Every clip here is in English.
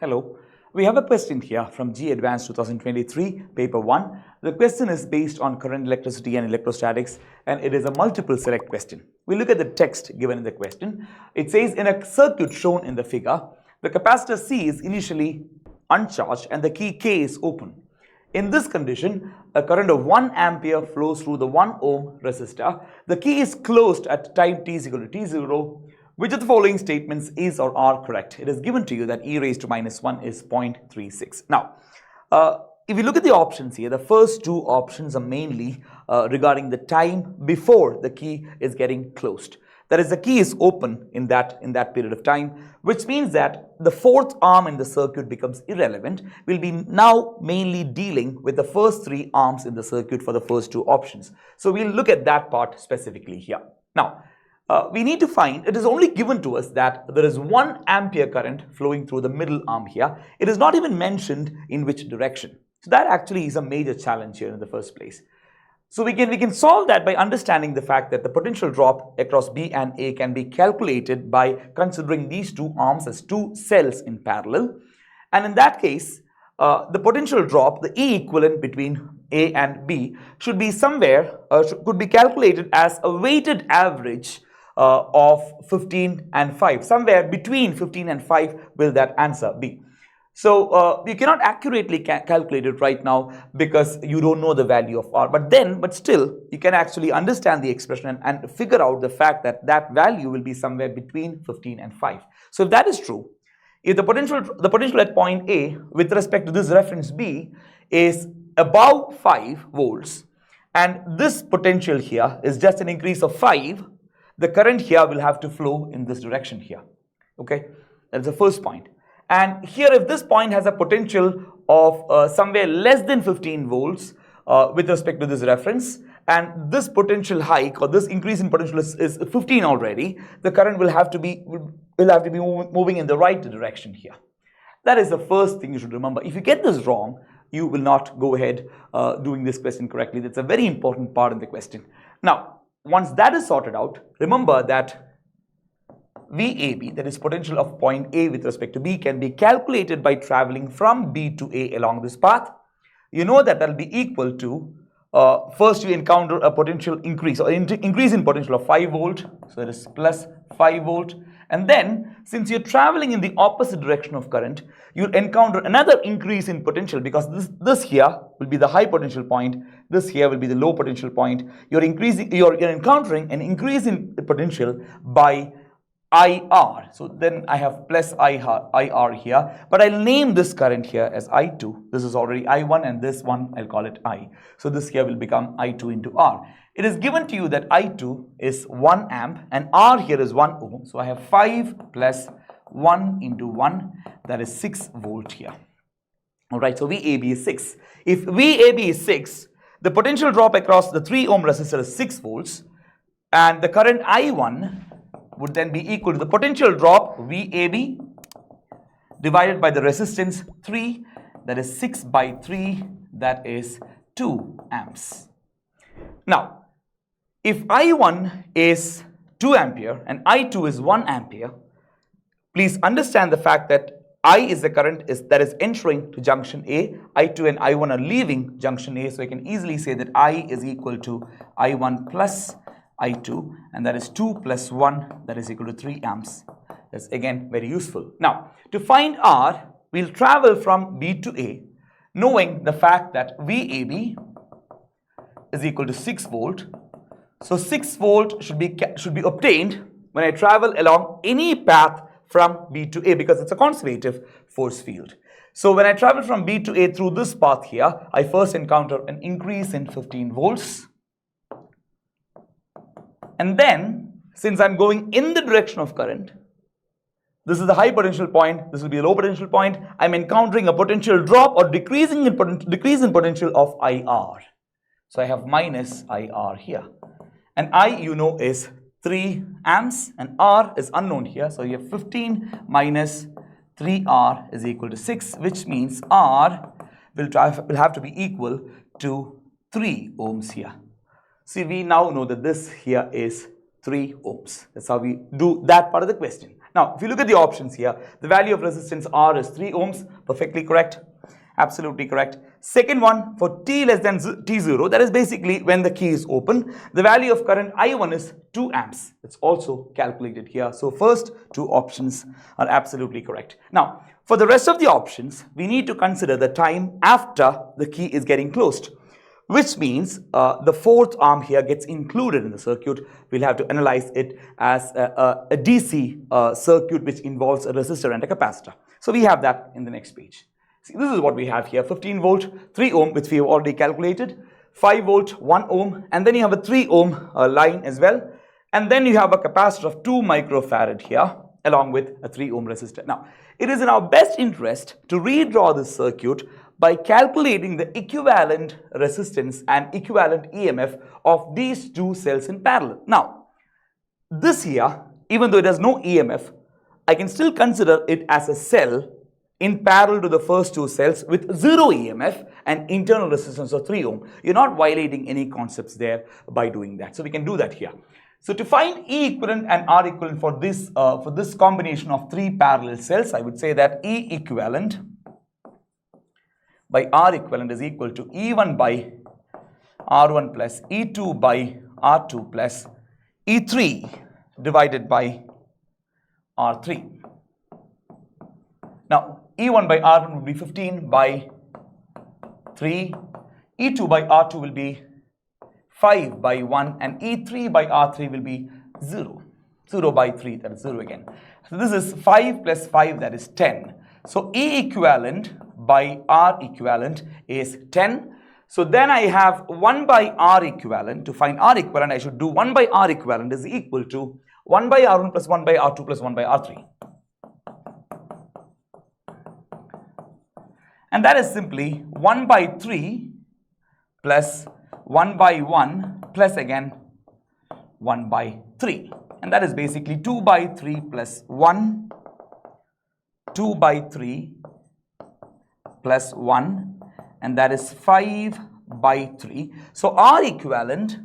Hello. We have a question here from G Advanced 2023, paper 1. The question is based on current electricity and electrostatics, and it is a multiple select question. We look at the text given in the question. It says, in a circuit shown in the figure, the capacitor C is initially uncharged and the key K is open. In this condition, a current of 1 ampere flows through the 1 ohm resistor. The key is closed at time t is equal to t0. Which of the following statements is or are correct? It is given to you that e raised to minus 1 is 0.36. Now, if you look at the options here, the first two options are mainly regarding the time before the key is getting closed. That is, the key is open in that period of time, which means that the fourth arm in the circuit becomes irrelevant. We'll be now mainly dealing with the first three arms in the circuit for the first two options. So we'll look at that part specifically here. Now, we need to find, it is only given to us that there is 1 ampere current flowing through the middle arm here. It is not even mentioned in which direction. So that actually is a major challenge here in the first place. So we can solve that by understanding the fact that the potential drop across B and A can be calculated by considering these two arms as two cells in parallel. And in that case, the potential drop, the E equivalent between A and B, should be somewhere, could be calculated as a weighted average of 15 and 5. Somewhere between 15 and 5 will that answer be. So you cannot accurately calculate it right now because you don't know the value of R. But still, you can actually understand the expression and figure out the fact that that value will be somewhere between 15 and 5. So if that is true, if the potential at point A with respect to this reference B is above 5 volts, and this potential here is just an increase of 5, the current here will have to flow in this direction here. Okay, that's the first point. And here, if this point has a potential of somewhere less than 15 volts with respect to this reference, and this potential hike or this increase in potential is 15 already, the current will have to be moving in the right direction here. That is the first thing you should remember. If you get this wrong, you will not go ahead doing this question correctly. That's a very important part in the question. Now, once that is sorted out, remember that VAB, that is potential of point A with respect to B, can be calculated by traveling from B to A along this path. You know that will be equal to, first you encounter a potential increase or increase in potential of 5 volt. So that is plus 5 volt. And then, since you're traveling in the opposite direction of current, you'll encounter another increase in potential because this here will be the high potential point. This here will be the low potential point. You're encountering an increase in potential by IR. So then I have plus IR here, but I'll name this current here as I2. This is already I1 and this one I'll call it I. So this here will become I2 into R. It is given to you that I2 is 1 amp and R here is 1 ohm. So I have 5 plus 1 into 1, that is 6 volt here. Alright, so VAB is 6. If VAB is 6, the potential drop across the 3 ohm resistor is 6 volts, and the current I1 would then be equal to the potential drop VAB divided by the resistance 3, that is 6 by 3, that is 2 amps. Now, if I1 is 2 ampere and I2 is 1 ampere, please understand the fact that I is the current that is entering to junction A, I2 and I1 are leaving junction A, so I can easily say that I is equal to I1 plus I2, and that is 2 plus 1, that is equal to 3 amps. That's again very useful. Now, to find R, we'll travel from B to A, knowing the fact that VAB is equal to 6 volt. So 6 volt should be obtained when I travel along any path from B to A because it's a conservative force field. So when I travel from B to A through this path here, I first encounter an increase in 15 volts. And then, since I'm going in the direction of current, this is the high potential point, this will be a low potential point, I'm encountering a potential drop or decrease in potential of IR. So I have minus IR here. And I, you know, is 3 amps and R is unknown here. So you have 15 minus 3R is equal to 6, which means R will have to be equal to 3 ohms here. See, we now know that this here is 3 ohms. That's how we do that part of the question. Now, if you look at the options here, the value of resistance R is 3 ohms, perfectly correct. Absolutely correct. Second one, for t less than t0, that is basically when the key is open, the value of current I1 is 2 amps. It's also calculated here. So first two options are absolutely correct. Now, for the rest of the options, we need to consider the time after the key is getting closed, which means the fourth arm here gets included in the circuit. We'll have to analyze it as a DC circuit which involves a resistor and a capacitor. So we have that in the next page. See, this is what we have here: 15 volt, 3 ohm, which we have already calculated, 5 volt, 1 ohm, and then you have a 3 ohm line as well, and then you have a capacitor of 2 microfarad here along with a 3 ohm resistor. Now, it is in our best interest to redraw this circuit by calculating the equivalent resistance and equivalent EMF of these two cells in parallel. Now, this here, even though it has no EMF, I can still consider it as a cell in parallel to the first two cells with 0 EMF and internal resistance of 3 ohm. You're not violating any concepts there by doing that. So we can do that here. So to find E equivalent and R equivalent for this combination of 3 parallel cells, I would say that E equivalent by R equivalent is equal to E1 by R1 plus E2 by R2 plus E3 divided by R3. Now, E1 by R1 will be 15 by 3, E2 by R2 will be 5 by 1, and E3 by R3 will be 0. 0 by 3, that is 0 again. So this is 5 plus 5, that is 10. So E equivalent by R equivalent is 10. So then I have 1 by R equivalent. To find R equivalent, I should do 1 by R equivalent is equal to 1 by R1 plus 1 by R2 plus 1 by R3. And that is simply 1 by 3 plus 1 by 1 plus again 1 by 3. And that is basically 2 by 3 plus 1, 2 by 3 plus 1, and that is 5 by 3. So R equivalent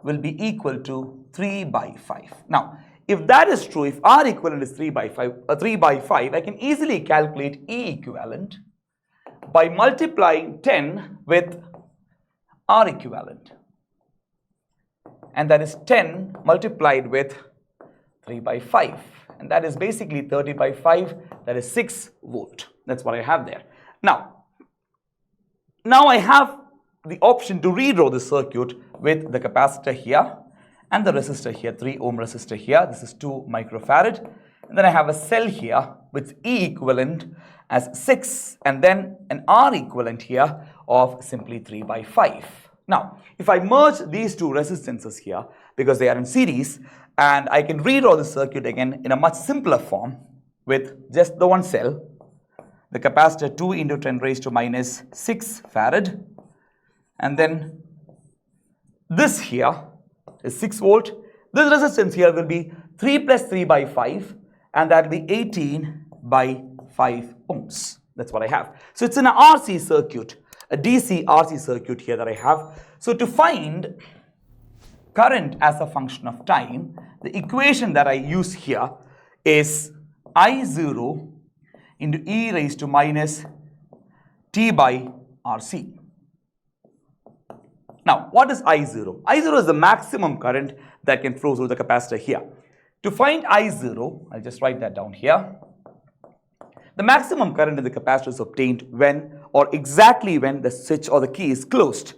will be equal to 3 by 5. Now, if that is true, if R equivalent is 3 by 5, I can easily calculate E equivalent by multiplying 10 with R equivalent. And that is 10 multiplied with 3 by 5. And that is basically 30 by 5, that is 6 volt. That's what I have there. Now I have the option to redraw the circuit with the capacitor here and the resistor here, 3 ohm resistor here. This is 2 microfarad. And then I have a cell here with E equivalent as 6 and then an R equivalent here of simply 3 by 5. Now, if I merge these two resistances here because they are in series, and I can redraw the circuit again in a much simpler form with just the one cell, the capacitor 2 into 10 raised to minus 6 farad, and then this here is 6 volt. This resistance here will be 3 plus 3 by 5, and that will be 18 by 5 ohms. That's what I have. So it's an RC circuit, a DC RC circuit here that I have. So to find current as a function of time, the equation that I use here is I0 into e raised to minus t by RC. Now, what is I0? I0 is the maximum current that can flow through the capacitor here. To find I0, I'll just write that down here. The maximum current in the capacitor is obtained when or exactly when the switch or the key is closed.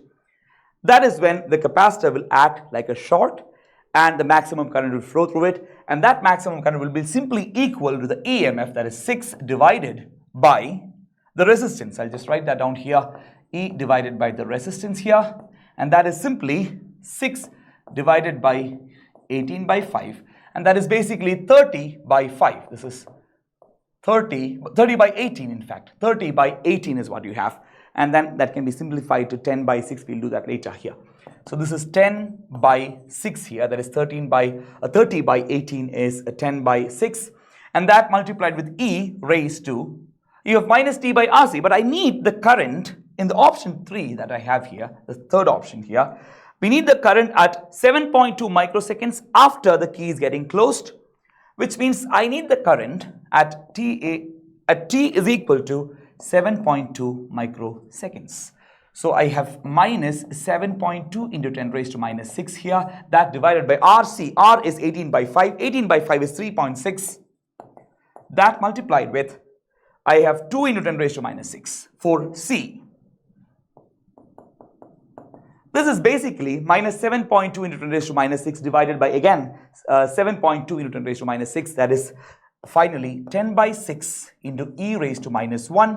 That is when the capacitor will act like a short and the maximum current will flow through it, and that maximum current will be simply equal to the EMF, that is 6 divided by the resistance. I'll just write that down here, E divided by the resistance here, and that is simply 6 divided by 18 by 5, and that is basically 30 by 5. This is 30 by 18 in fact. 30 by 18 is what you have, and then that can be simplified to 10 by 6. We'll do that later here. So this is 10 by 6 here, that is 30 by 18 is 10 by 6, and that multiplied with E raised to, you have minus t by RC, but I need the current in the option 3 that I have here, the third option here. We need the current at 7.2 microseconds after the key is getting closed, which means I need the current at t is equal to 7.2 microseconds. So I have minus 7.2 into 10 raised to minus 6 here. That divided by RC. R is 18 by 5. 18 by 5 is 3.6. That multiplied with, I have 2 into 10 raised to minus 6 for C. This is basically minus 7.2 into 10 raised to minus 6 divided by, again, 7.2 into 10 raised to minus 6. That is finally 10 by 6 into e raised to minus 1,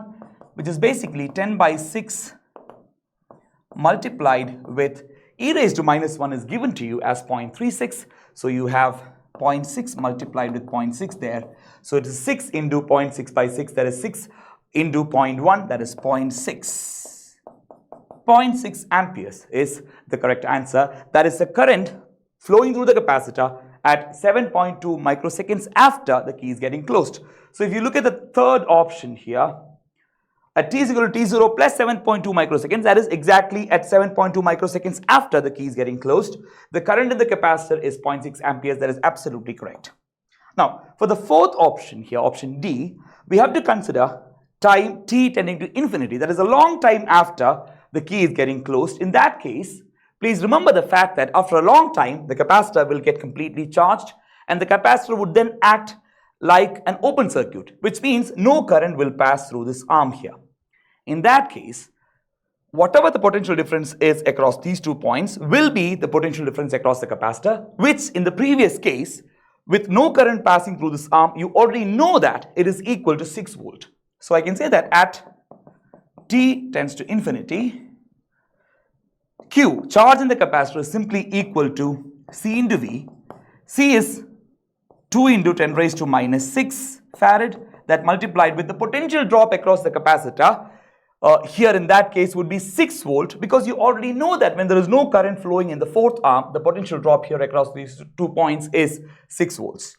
which is basically 10 by 6 multiplied with e raised to minus 1 is given to you as 0.36. So you have 0.6 multiplied with 0.6 there. So it is 6 into 0.6 by 6, that is 6 into 0.1, that is 0.6. 0.6 amperes is the correct answer. That is the current flowing through the capacitor at 7.2 microseconds after the key is getting closed. So if you look at the third option here, at t is equal to t0 plus 7.2 microseconds, that is exactly at 7.2 microseconds after the key is getting closed. The current in the capacitor is 0.6 amperes. That is absolutely correct. Now, for the fourth option here, option D, we have to consider time t tending to infinity. That is a long time after the key is getting closed. In that case, please remember the fact that after a long time, the capacitor will get completely charged and the capacitor would then act like an open circuit, which means no current will pass through this arm here. In that case, whatever the potential difference is across these 2 points will be the potential difference across the capacitor, which in the previous case, with no current passing through this arm, you already know that it is equal to 6 volt. So I can say that at t tends to infinity, Q, charge in the capacitor, is simply equal to C into V. C is 2 into 10 raised to minus 6 farad, that multiplied with the potential drop across the capacitor, here in that case would be 6 volt, because you already know that when there is no current flowing in the fourth arm, the potential drop here across these 2 points is 6 volts,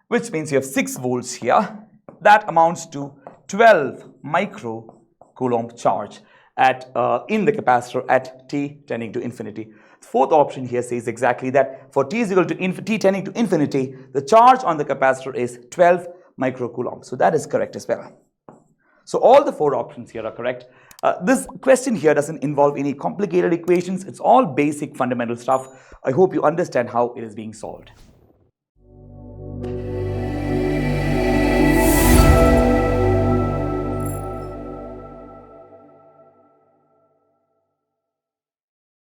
which means you have 6 volts here. That amounts to 12 microcoulomb charge at in the capacitor at t tending to infinity. The fourth option here says exactly that for t is equal to t tending to infinity, the charge on the capacitor is 12 microcoulomb. So that is correct as well. So all the 4 options here are correct. This question here doesn't involve any complicated equations. It's all basic fundamental stuff. I hope you understand how it is being solved.